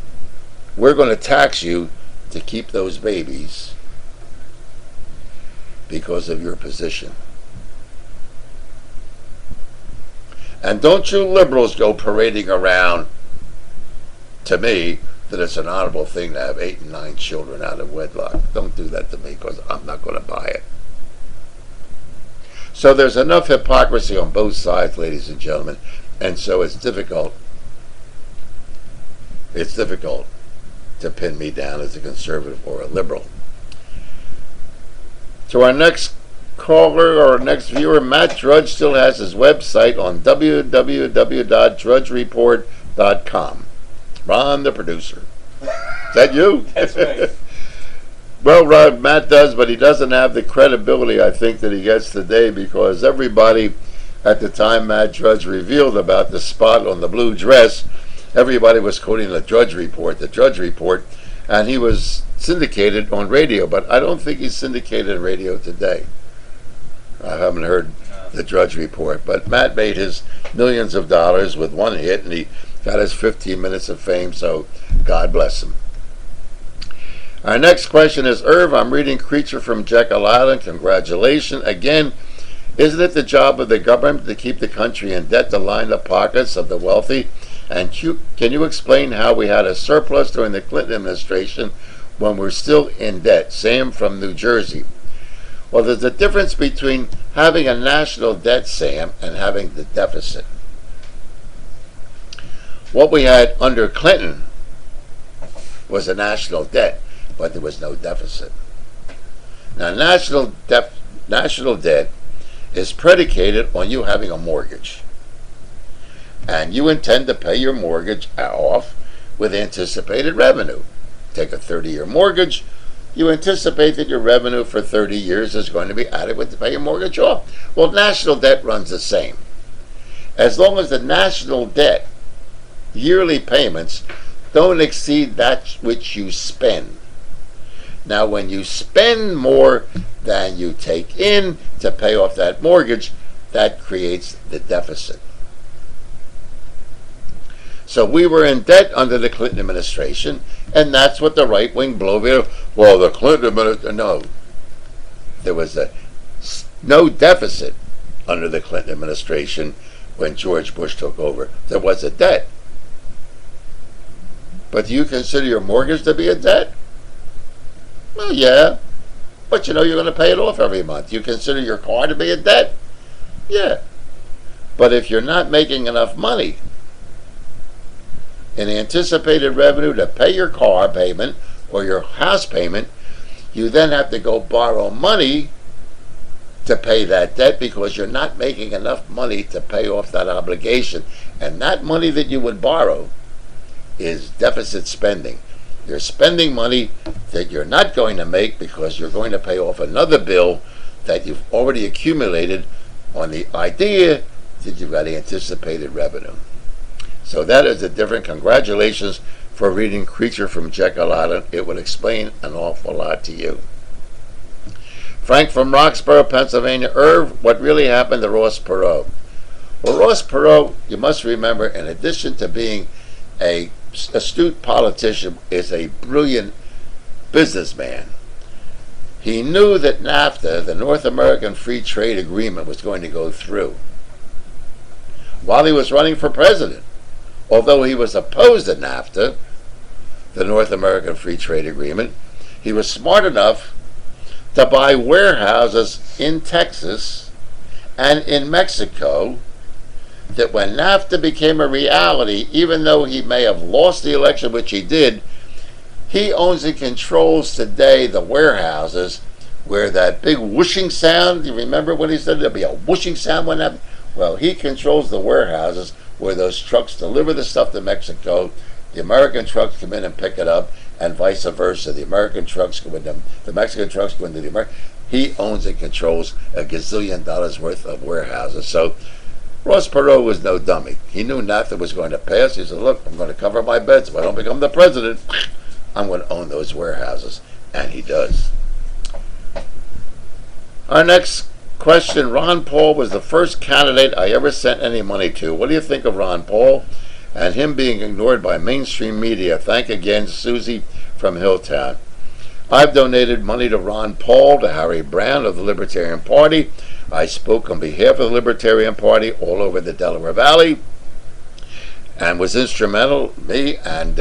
we're going to tax you to keep those babies because of your position. And don't you liberals go parading around to me that it's an honorable thing to have 8 and 9 children out of wedlock. Don't do that to me, because I'm not going to buy it. So there's enough hypocrisy on both sides, ladies and gentlemen, and so it's difficult to pin me down as a conservative or a liberal. To our next caller or next viewer, Matt Drudge still has his website on www.drudgereport.com. Ron, the producer. Is that you? That's right. Well, Ron, Matt does, but he doesn't have the credibility I think that he gets today, because everybody at the time Matt Drudge revealed about the spot on the blue dress, everybody was quoting the Drudge Report, and he was syndicated on radio, but I don't think he's syndicated on radio today. I haven't heard the Drudge Report, but Matt made his millions of dollars with one hit, and he got his 15 minutes of fame, so God bless him. Our next question is, Irv, I'm reading Creature from Jekyll Island. Congratulations. Again, isn't it the job of the government to keep the country in debt to line the pockets of the wealthy? And can you explain how we had a surplus during the Clinton administration when we're still in debt? Sam from New Jersey. Well, there's a difference between having a national debt, Sam, and having the deficit. What we had under Clinton was a national debt, but there was no deficit. Now, national debt is predicated on you having a mortgage. And you intend to pay your mortgage off with anticipated revenue. Take a 30-year mortgage, you anticipate that your revenue for 30 years is going to be adequate to pay your mortgage off. Well, national debt runs the same. As long as the national debt yearly payments don't exceed that which you spend. Now, when you spend more than you take in to pay off that mortgage, that creates the deficit. So we were in debt under the Clinton administration, and that's what the right-wing bloviator, well, the Clinton administration, no. There was no deficit under the Clinton administration when George Bush took over. There was a debt. But do you consider your mortgage to be a debt? Well, yeah. But you know you're going to pay it off every month. You consider your car to be a debt? Yeah. But if you're not making enough money in anticipated revenue to pay your car payment or your house payment, you then have to go borrow money to pay that debt because you're not making enough money to pay off that obligation. And that money that you would borrow is deficit spending. You're spending money that you're not going to make because you're going to pay off another bill that you've already accumulated on the idea that you've got anticipated revenue. So that is a different. Congratulations for reading Creature from Jekyll Island. It would explain an awful lot to you. Frank from Roxborough, Pennsylvania. Irv, what really happened to Ross Perot? Well, Ross Perot, you must remember, in addition to being an astute politician, is a brilliant businessman. He knew that NAFTA, the North American Free Trade Agreement, was going to go through while he was running for president. Although he was opposed to NAFTA, the North American Free Trade Agreement, he was smart enough to buy warehouses in Texas and in Mexico that when NAFTA became a reality, even though he may have lost the election, which he did, he owns and controls today the warehouses where that big whooshing sound, you remember when he said there'll be a whooshing sound when that? Well, he controls the warehouses where those trucks deliver the stuff to Mexico, the American trucks come in and pick it up, and vice versa. The American trucks go into the Mexican trucks go into the American. He owns and controls $1 gazillion worth of warehouses. So Ross Perot was no dummy. He knew NAFTA was going to pass. He said, look, I'm going to cover my bets. If I don't become the president, I'm going to own those warehouses. And he does. Our next question, Ron Paul was the first candidate I ever sent any money to. What do you think of Ron Paul and him being ignored by mainstream media? Thank again, Susie from Hilltown. I've donated money to Ron Paul, to Harry Brown of the Libertarian Party. I spoke on behalf of the Libertarian Party all over the Delaware Valley and was instrumental, me and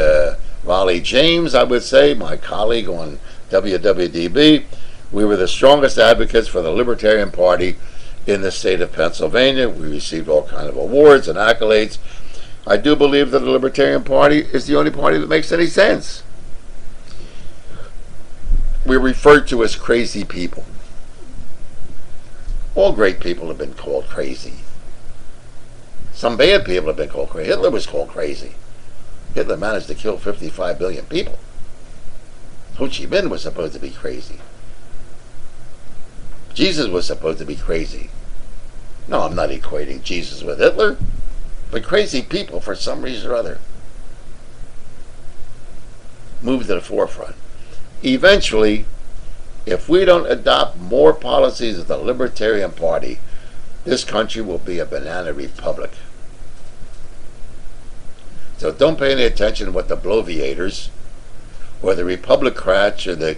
Raleigh James, I would say, my colleague on WWDB. We were the strongest advocates for the Libertarian Party in the state of Pennsylvania. We received all kinds of awards and accolades. I do believe that the Libertarian Party is the only party that makes any sense. We're referred to as crazy people. All great people have been called crazy. Some bad people have been called crazy. Hitler was called crazy. Hitler managed to kill 55 billion people. Ho Chi Minh was supposed to be crazy. Jesus was supposed to be crazy. No, I'm not equating Jesus with Hitler, but crazy people, for some reason or other, move to the forefront. Eventually, if we don't adopt more policies of the Libertarian Party, this country will be a banana republic. So don't pay any attention to what the bloviators or the Republicrats or the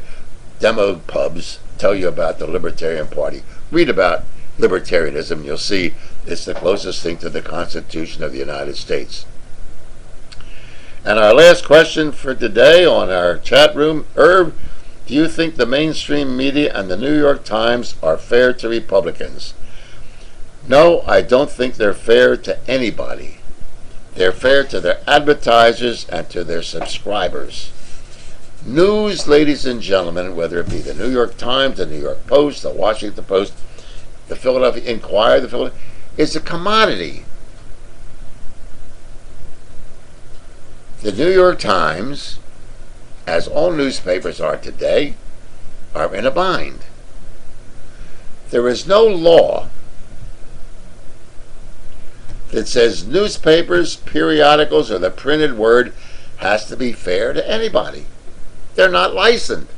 demo pubs tell you about the Libertarian Party. Read about libertarianism. You'll see it's the closest thing to the Constitution of the United States. And our last question for today on our chat room, Irv, do you think the mainstream media and the New York Times are fair to Republicans? No, I don't think they're fair to anybody. They're fair to their advertisers and to their subscribers. News, ladies and gentlemen, whether it be the New York Times, the New York Post, the Washington Post, the Philadelphia Inquirer, it's a commodity. The New York Times, as all newspapers are today, are in a bind. There is no law that says newspapers, periodicals, or the printed word has to be fair to anybody. They're not licensed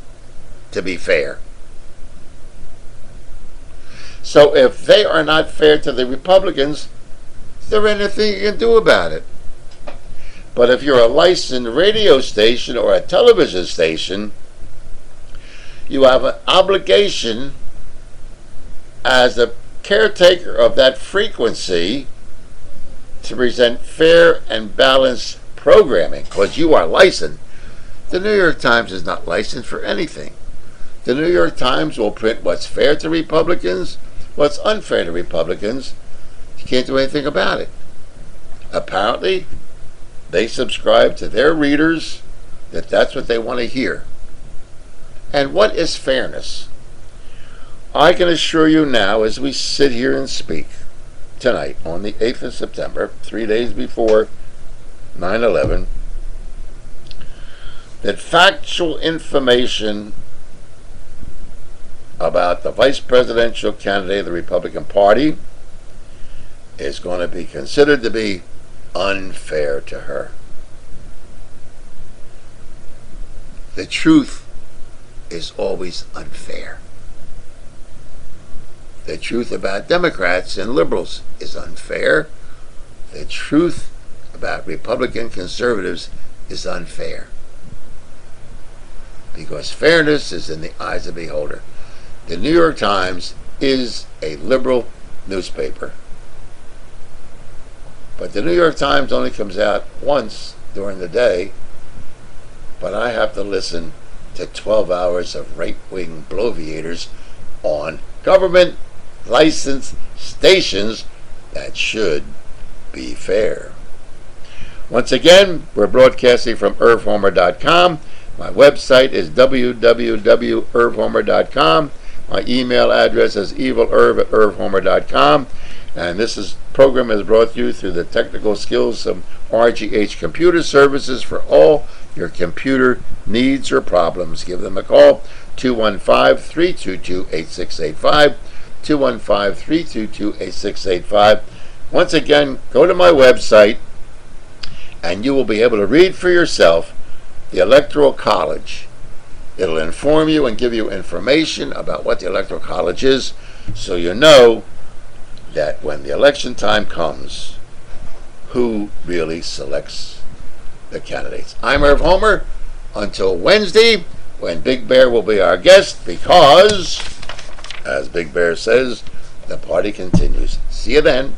to be fair. So if they are not fair to the Republicans, is there anything you can do about it? But if you're a licensed radio station or a television station, you have an obligation as the caretaker of that frequency to present fair and balanced programming, because you are licensed. The New York Times is not licensed for anything. The New York Times will print what's fair to Republicans, what's unfair to Republicans. You can't do anything about it. Apparently, they subscribe to their readers that that's what they want to hear. And what is fairness? I can assure you now, as we sit here and speak tonight on the 8th of September, 3 days before 9/11, that factual information about the vice presidential candidate of the Republican Party is going to be considered to be unfair to her. The truth is always unfair. The truth about Democrats and liberals is unfair. The truth about Republican conservatives is unfair. Because fairness is in the eyes of the beholder. The New York Times is a liberal newspaper. But the New York Times only comes out once during the day, but I have to listen to 12 hours of right-wing bloviators on government licensed stations that should be fair. Once again, we're broadcasting from IrvHomer.com. My website is www.irvhomer.com. My email address is evilerv@irvhomer.com. And this program is brought to you through the technical skills of RGH Computer Services for all your computer needs or problems. Give them a call, 215-322-8685, 215-322-8685. Once again, go to my website and you will be able to read for yourself the Electoral College. It'll inform you and give you information about what the Electoral College is, so you know that when the election time comes, who really selects the candidates. I'm Irv Homer. Until Wednesday, when Big Bear will be our guest, because, as Big Bear says, the party continues. See you then.